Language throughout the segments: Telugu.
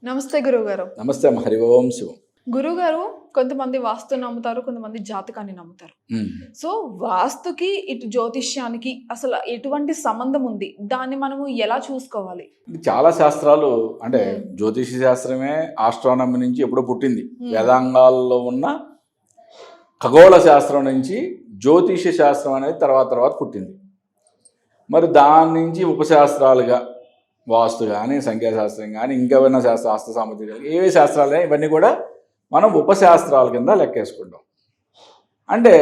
నమస్తే గురువుగారు. నమస్తే అమ్మ. హరి ఓం శివం. గురువుగారు, కొంతమంది వాస్తు నమ్ముతారు, కొంతమంది జాతకాన్ని నమ్ముతారు. సో వాస్తుకి ఇటు జ్యోతిష్యానికి అసలు ఎటువంటి సంబంధం ఉంది? దాన్ని మనము ఎలా చూసుకోవాలి? చాలా శాస్త్రాలు అంటే జ్యోతిష శాస్త్రమే ఆస్ట్రానమీ నుంచి ఎప్పుడో పుట్టింది. వేదాంగాల్లో ఉన్న ఖగోళ శాస్త్రం నుంచి జ్యోతిష శాస్త్రం అనేది తర్వాత పుట్టింది. మరి దాని నుంచి ఉపశాస్త్రాలుగా వాస్తు కానీ సంఖ్యాశాస్త్రం కానీ ఇంకేమైనా శాస్త్ర హస్త సామర్థ్యం కానీ ఏవే శాస్త్రాలు ఇవన్నీ కూడా మనం ఉపశాస్త్రాల కింద లెక్కేసుకుంటాం. అంటే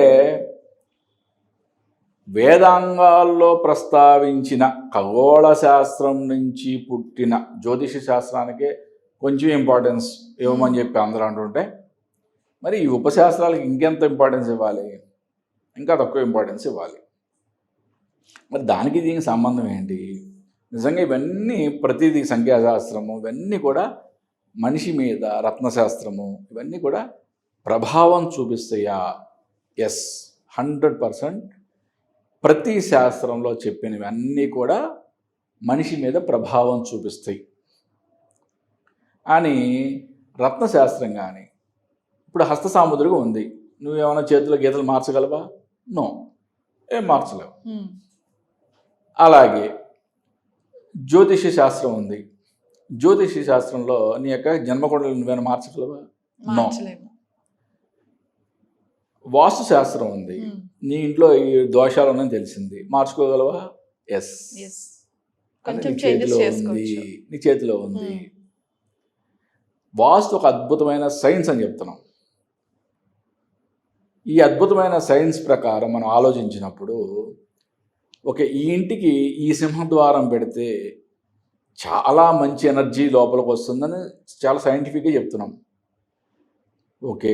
వేదాంగాల్లో ప్రస్తావించిన ఖగోళ శాస్త్రం నుంచి పుట్టిన జ్యోతిష శాస్త్రానికే కొంచెం ఇంపార్టెన్స్ ఇవ్వమని చెప్పి అందరూ అంటుంటే, మరి ఈ ఉపశాస్త్రాలకు ఇంకెంత ఇంపార్టెన్స్ ఇవ్వాలి? ఇంకా తక్కువ ఇంపార్టెన్స్ ఇవ్వాలి. మరి దానికి దీనికి సంబంధం ఏంటి? నిజంగా ఇవన్నీ ప్రతిదీ సంఖ్యాశాస్త్రము ఇవన్నీ కూడా మనిషి మీద రత్నశాస్త్రము ఇవన్నీ కూడా ప్రభావం చూపిస్తాయా? ఎస్, 100%. ప్రతి శాస్త్రంలో చెప్పినవి అన్నీ కూడా మనిషి మీద ప్రభావం చూపిస్తాయి అని రత్నశాస్త్రం కానీ. ఇప్పుడు హస్త సాముద్రికం ఉంది, నువ్వేమైనా చేతిలో గీతలు మార్చగలవా? నో, ఏం మార్చలేవు. అలాగే జ్యోతిష శాస్త్రం ఉంది, జ్యోతిష శాస్త్రంలో నీ యొక్క జన్మకుండలు నువ్వేమైనా మార్చగలవా? నో. వాస్తు శాస్త్రం ఉంది, నీ ఇంట్లో ఈ దోషాలు ఉన్నాయని తెలిసింది, మార్చుకోగలవా? ఎస్, నీ చేతిలో ఉంది. వాస్తు ఒక అద్భుతమైన సైన్స్ అని చెప్తున్నాం. ఈ అద్భుతమైన సైన్స్ ప్రకారం మనం ఆలోచించినప్పుడు, ఓకే, ఈ ఇంటికి ఈ సింహద్వారం పెడితే చాలా మంచి ఎనర్జీ లోపలికి వస్తుందని చాలా సైంటిఫిక్గా చెప్తున్నాం. ఓకే,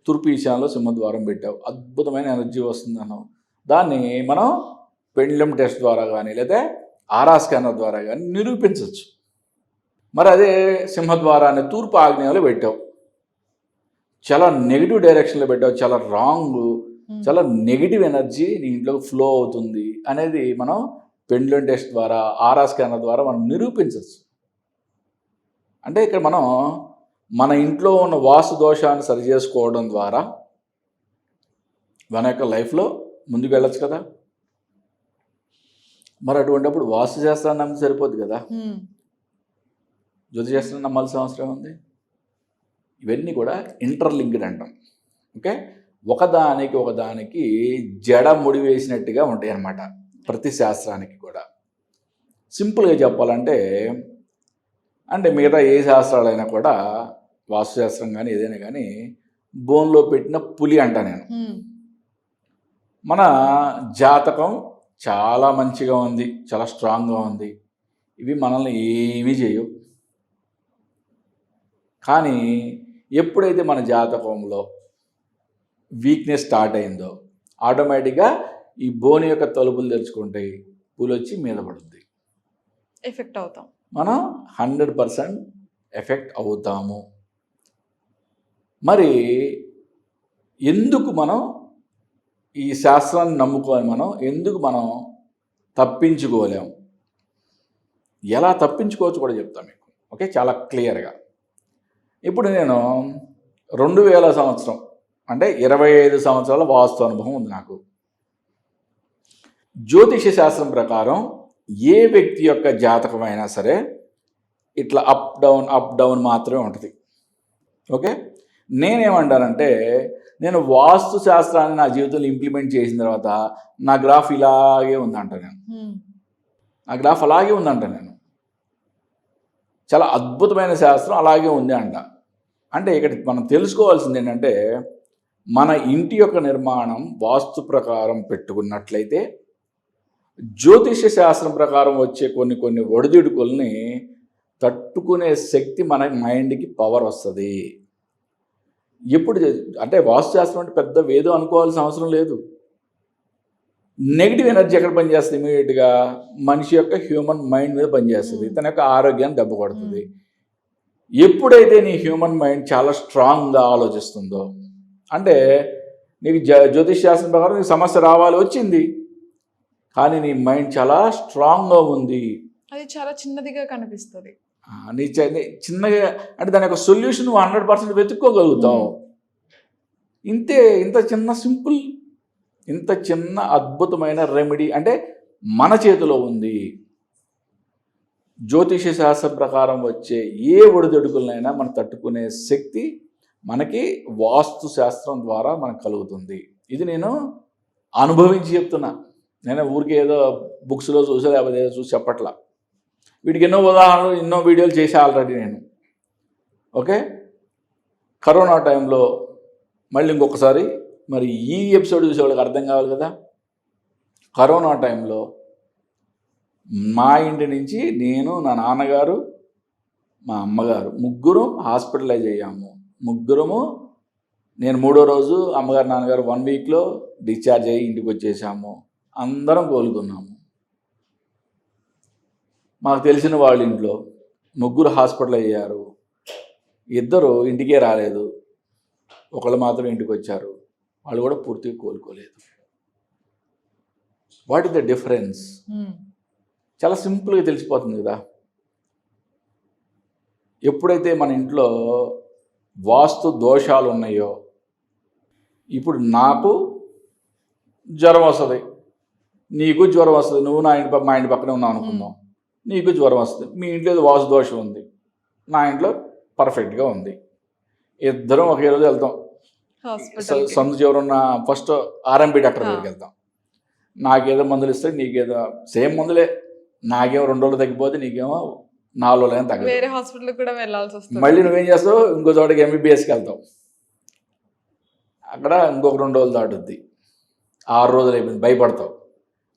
తూర్పు ఈశాన్యంలో సింహద్వారం పెట్టావు, అద్భుతమైన ఎనర్జీ వస్తుంది అన్నావు. దాన్ని మనం పెండ్లం టెస్ట్ ద్వారా కానీ లేదా ఆరా స్కానర్ ద్వారా కానీ నిరూపించవచ్చు. మరి అదే సింహద్వారాన్ని తూర్పు ఆగ్నేయంలో పెట్టావు, చాలా నెగిటివ్ డైరెక్షన్లో పెట్టావు, చాలా రాంగ్, చాలా నెగిటివ్ ఎనర్జీ నీ ఇంట్లోకి ఫ్లో అవుతుంది అనేది మనం పెండ్లం టెస్ట్ ద్వారా ఆరా స్కానర్ ద్వారా మనం నిరూపించవచ్చు. అంటే ఇక్కడ మనం మన ఇంట్లో ఉన్న వాస్తు దోషాన్ని సరి చేసుకోవడం ద్వారా మన యొక్క లైఫ్లో ముందుకు వెళ్ళచ్చు కదా. మరి అటువంటిప్పుడు వాస్తు శాస్త్రాన్ని నమ్మితే సరిపోద్ది కదా, జ్యోతిష శాస్త్రాన్ని నమ్మాల్సిన అవసరం ఉంది. ఇవన్నీ కూడా ఇంటర్లింక్డ్ అంటాం. ఓకే, ఒకదానికి జడ ముడి వేసినట్టుగా ఉంటాయి అన్నమాట ప్రతి శాస్త్రానికి కూడా. సింపుల్గా చెప్పాలంటే, అంటే మిగతా ఏ శాస్త్రాలైనా కూడా వాస్తుశాస్త్రం కానీ ఏదైనా కానీ బోన్లో పెట్టిన పులి అంట నేను. మన జాతకం చాలా మంచిగా ఉంది, చాలా స్ట్రాంగ్గా ఉంది, ఇవి మనల్ని ఏమీ చేయవు. కానీ ఎప్పుడైతే మన జాతకంలో వీక్నెస్ స్టార్ట్ అయిందో ఆటోమేటిక్గా ఈ బోన్ యొక్క తలుపులు తెరుచుకుంటాయి, పూలు వచ్చి మీద పడుద్ది, ఎఫెక్ట్ అవుతాం. మనం 100% ఎఫెక్ట్ అవుతాము. మరి ఎందుకు మనం ఈ శాస్త్రాన్ని నమ్ముకొని ఎందుకు మనం తప్పించుకోలేము? ఎలా తప్పించుకోవచ్చు కూడా చెప్తాను మీకు. ఓకే, చాలా క్లియర్గా. ఇప్పుడు నేను 2000 సంవత్సరం అంటే 25 సంవత్సరాల వాస్తు అనుభవం ఉంది నాకు. జ్యోతిష శాస్త్రం ప్రకారం ఏ వ్యక్తి యొక్క జాతకమైనా సరే ఇట్లా అప్ డౌన్ మాత్రమే ఉంటుంది. ఓకే, నేనేమంటానంటే, నేను వాస్తు శాస్త్రాన్ని నా జీవితంలో ఇంప్లిమెంట్ చేసిన తర్వాత నా గ్రాఫ్ ఇలాగే ఉందంట. నా గ్రాఫ్ అలాగే ఉందంట. నేను చాలా అద్భుతమైన శాస్త్రం అలాగే ఉంది అంట. అంటే ఇక్కడ మనం తెలుసుకోవాల్సింది ఏంటంటే, మన ఇంటి యొక్క నిర్మాణం వాస్తు ప్రకారం పెట్టుకున్నట్లయితే జ్యోతిష శాస్త్రం ప్రకారం వచ్చే కొన్ని ఒడిదుడుకుల్ని తట్టుకునే శక్తి మన మైండ్కి పవర్ వస్తుంది. ఎప్పుడు అంటే వాస్తుశాస్త్రం అంటే పెద్ద వేదం అనుకోవాల్సిన అవసరం లేదు. నెగిటివ్ ఎనర్జీ ఎక్కడ పనిచేస్తుంది? ఇమీడియట్గా మనిషి యొక్క హ్యూమన్ మైండ్ మీద పనిచేస్తుంది, తన యొక్క ఆరోగ్యాన్ని దెబ్బ కొడుతుంది. ఎప్పుడైతే నీ హ్యూమన్ మైండ్ చాలా స్ట్రాంగ్గా ఆలోచిస్తుందో, అంటే నీకు జ్యోతిష శాస్త్రం ప్రకారం నీకు సమస్య రావాలి వచ్చింది, కానీ నీ మైండ్ చాలా స్ట్రాంగ్గా ఉంది, అది చాలా చిన్నదిగా కనిపిస్తుంది. చిన్నగా అంటే దాని యొక్క సొల్యూషన్ 100% వెతుక్కోగలుగుతావు. ఇంతే. ఇంత చిన్న సింపుల్, ఇంత చిన్న అద్భుతమైన రెమెడీ అంటే మన చేతిలో ఉంది. జ్యోతిష శాస్త్ర ప్రకారం వచ్చే ఏ ఒడిదొడుకులనైనా మనం తట్టుకునే శక్తి మనకి వాస్తు శాస్త్రం ద్వారా మనకు కలుగుతుంది. ఇది నేను అనుభవించి చెప్తున్నా. నేను ఊరికే ఏదో బుక్స్లో చూసా లేకపోతే ఏదో చూసి చెప్పట్లా. వీటికి ఎన్నో ఉదాహరణలు, ఎన్నో వీడియోలు చేసా ఆల్రెడీ నేను. ఓకే, కరోనా టైంలో మళ్ళీ ఇంకొకసారి మరి ఈ ఎపిసోడ్ చూసే వాళ్ళకి అర్థం కావాలి కదా. కరోనా టైంలో మా ఇంటి నుంచి నేను, నా నాన్నగారు, మా అమ్మగారు ముగ్గురం హాస్పిటలైజ్ అయ్యాము. ముగ్గురము, నేను 3వ రోజు, అమ్మగారు నాన్నగారు 1 వీక్లో డిశ్చార్జ్ అయ్యి ఇంటికి వచ్చేసాము. అందరం కోలుకున్నాము. మాకు తెలిసిన వాళ్ళ ఇంట్లో ముగ్గురు హాస్పిటల్ అయ్యారు. 2 ఇంటికే రాలేదు, ఒకళ్ళు మాత్రం ఇంటికి వచ్చారు. వాళ్ళు కూడా పూర్తిగా కోలుకోలేదు. What is the difference? చాలా సింపుల్గా తెలిసిపోతుంది కదా. ఎప్పుడైతే మన ఇంట్లో వాస్తు దోషాలు ఉన్నాయో, ఇప్పుడు నాకు జ్వరం వస్తుంది, నీకు జ్వరం వస్తుంది, నువ్వు మా ఇంటి పక్కనే ఉన్నావు అనుకుందాం, నీకు జ్వరం వస్తుంది. మీ ఇంట్లో ఏదో వాస్తు దోషం ఉంది, నా ఇంట్లో పర్ఫెక్ట్గా ఉంది. ఇద్దరం ఒకే రోజు వెళ్తాం సందు చివరున్న ఫస్ట్ ఆర్ఎంపీ డాక్టర్ దగ్గరికి వెళ్తాం. నాకేదో మందులు ఇస్తే నీకేదో సేమ్ మందులే, నాకేమో 2 రోజులు తగ్గిపోతే నీకేమో 4 రోజులైనా తగ్గదు. వేరే హాస్పిటల్కి కూడా వెళ్ళాల్సి వస్తుంది. మళ్ళీ నువ్వేం చేస్తావు, ఇంకో చోటకి ఎంబీబీఎస్కి వెళ్తావు, అక్కడ ఇంకొక 2 రోజులు దాటుద్ది, 6 రోజులు అయిపోయింది, భయపడతావు.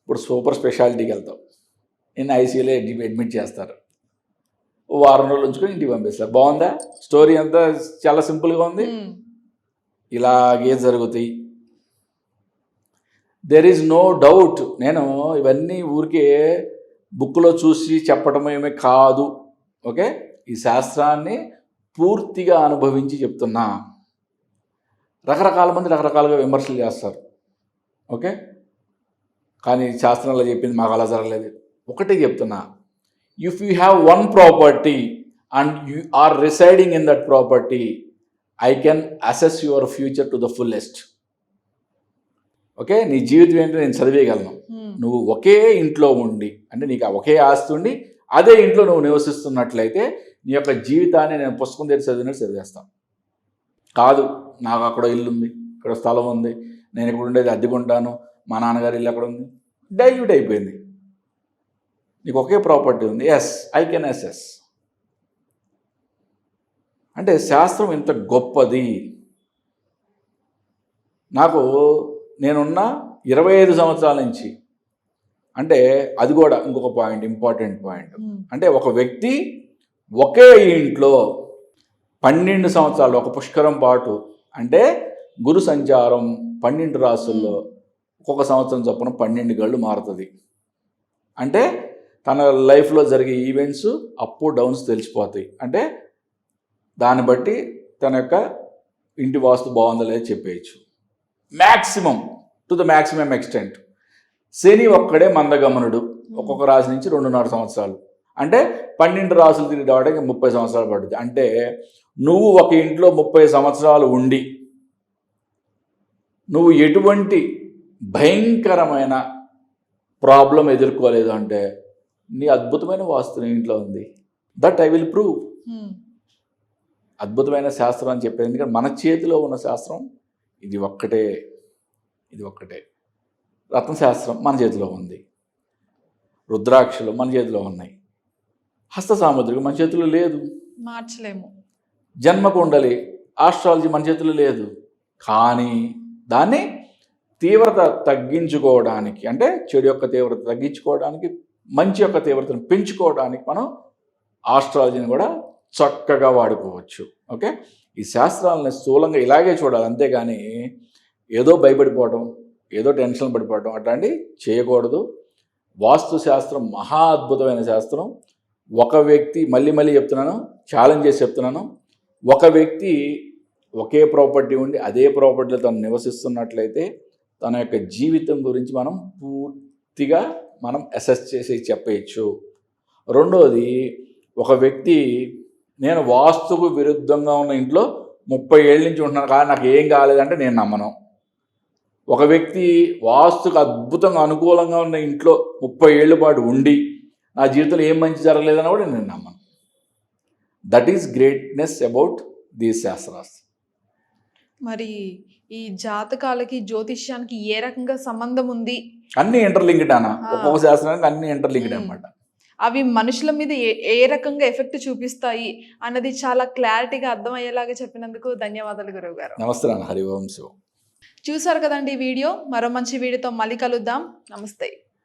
ఇప్పుడు సూపర్ స్పెషాలిటీకి వెళ్తావు, నేను ఐసీయూలో అడ్మిట్ చేస్తారు, 1 వారం రోజులు ఉంచుకొని ఇంటికి పంపిస్తారు. బాగుందా స్టోరీ? అంతా చాలా సింపుల్గా ఉంది. ఇలాగే జరుగుతాయి. There is no doubt. నేను ఇవన్నీ ఊరికే బుక్లో చూసి చెప్పడం ఏమీ కాదు. ఓకే, ఈ శాస్త్రాన్ని పూర్తిగా అనుభవించి చెప్తున్నా. రకరకాల మంది రకరకాలుగా విమర్శలు చేస్తారు. ఓకే, కానీ శాస్త్రంలో చెప్పింది మాకు అలా జరగలేదు. ఒకటే చెప్తున్నా, if you have 1 property and you are residing in that property, I can assess your future to the fullest. Okay, నీ జీవితం ఏంటో నేను చదివేయగలను. నువ్వు ఒకే ఇంట్లో ఉండి, అంటే నీకు ఒకే ఆస్తి ఉండి అదే ఇంట్లో నువ్వు నివసిస్తున్నట్లయితే నీ యొక్క జీవితాన్ని నేను పుస్తకం తెరిచి చదివినట్టు చదివేస్తాను. కాదు, నాకు అక్కడ ఇల్లు ఉంది, ఇక్కడ స్థలం ఉంది, నేను ఇక్కడ ఉండేది అద్దెకుంటాను, మా నాన్నగారి ఇల్లు అక్కడ ఉంది, డైల్యూట్ అయిపోయింది. నీకు ఒకే ప్రాపర్టీ ఉంది, ఎస్ ఐ కెన్ అసెస్. అంటే శాస్త్రం ఇంత గొప్పది. నాకు నేనున్న 25 సంవత్సరాల నుంచి, అంటే అది కూడా ఇంకొక పాయింట్, ఇంపార్టెంట్ పాయింట్, అంటే ఒక వ్యక్తి ఒకే ఇంట్లో 12 సంవత్సరాలు, ఒక పుష్కరం పాటు, అంటే గురు సంచారం 12 రాసుల్లో ఒక్కొక్క సంవత్సరం చొప్పున 12 గళ్ళు మారుతుంది. అంటే తన లైఫ్లో జరిగే ఈవెంట్స్ అప్ డౌన్స్ తెలిసిపోతాయి. అంటే దాన్ని బట్టి తన యొక్క ఇంటి వాస్తు బాగుందో లేదో చెప్పేయచ్చు. Maximum to the maximum extent. శని ఒక్కడే మందగమనుడు, ఒక్కొక్క రాశి నుంచి 2.5 సంవత్సరాలు, అంటే 12 రాసులు తిరిగి రావడానికి 30 సంవత్సరాలు పడుతుంది. అంటే నువ్వు ఒక ఇంట్లో 30 సంవత్సరాలు ఉండి నువ్వు ఎటువంటి భయంకరమైన ప్రాబ్లం ఎదుర్కోలేదు అంటే నీ అద్భుతమైన వాస్తు నీ ఇంట్లో ఉంది. That I will prove. అద్భుతమైన శాస్త్రం అని చెప్పేది, ఎందుకంటే మన చేతిలో ఉన్న శాస్త్రం ఇది ఒక్కటే. రత్నశాస్త్రం మన చేతిలో ఉంది, రుద్రాక్షలు మన చేతిలో ఉన్నాయి, హస్త సాముద్రికం మన చేతిలో లేదు, మార్చలేము. జన్మకుండలి ఆస్ట్రాలజీ మన చేతిలో లేదు. కానీ దాన్ని తీవ్రత తగ్గించుకోవడానికి, అంటే చెడు యొక్క తీవ్రత తగ్గించుకోవడానికి, మంచి యొక్క తీవ్రతను పెంచుకోవడానికి మనం ఆస్ట్రాలజీని కూడా చక్కగా వాడుకోవచ్చు. ఓకే, ఈ శాస్త్రాలని స్థూలంగా ఇలాగే చూడాలి, అంతేగాని ఏదో భయపడిపోవడం, ఏదో టెన్షన్ పడిపోవడం అట్లాంటివి చేయకూడదు. వాస్తు శాస్త్రం మహా అద్భుతమైన శాస్త్రం. ఒక వ్యక్తి, మళ్ళీ చెప్తున్నాను, ఛాలెంజ్ చేసి చెప్తున్నాను, ఒక వ్యక్తి ఒకే ప్రాపర్టీ ఉండి అదే ప్రాపర్టీలో తను నివసిస్తున్నట్లయితే తన యొక్క జీవితం గురించి మనం పూర్తిగా అసెస్ చేసి చెప్పేయచ్చు. రెండోది, ఒక వ్యక్తి నేను వాస్తుకు విరుద్ధంగా ఉన్న ఇంట్లో 30 ఏళ్ళ నుంచి ఉంటున్నాను కానీ నాకు ఏం కాలేదంటే నేను నమ్మను. ఒక వ్యక్తి వాస్తుకు అద్భుతంగా అనుకూలంగా ఉన్న ఇంట్లో 30 ఏళ్ళ పాటు ఉండి నా జీవితంలో ఏం మంచి జరగలేదని కూడా నేను నమ్మను. That is greatness about these shastras. మరి ఈ జాతకాలకి జ్యోతిష్యానికి ఏ రకంగా సంబంధం ఉంది? అన్ని ఇంటర్లింక్డ్ అన్న, ఒక్కొక్క శాస్త్రానికి అన్ని ఇంటర్లింక్డ్ అనమాట. అవి మనుషుల మీద ఏ రకంగా ఎఫెక్ట్ చూపిస్తాయి అన్నది చాలా క్లారిటీగా అర్థమయ్యేలాగా చెప్పినందుకు ధన్యవాదాలు గురువు గారు. నమస్తే అన్న. హరి ఓం శివం. చూసారు కదండి ఈ వీడియో. మరో మంచి వీడియోతో మళ్ళీ కలుద్దాం. నమస్తే.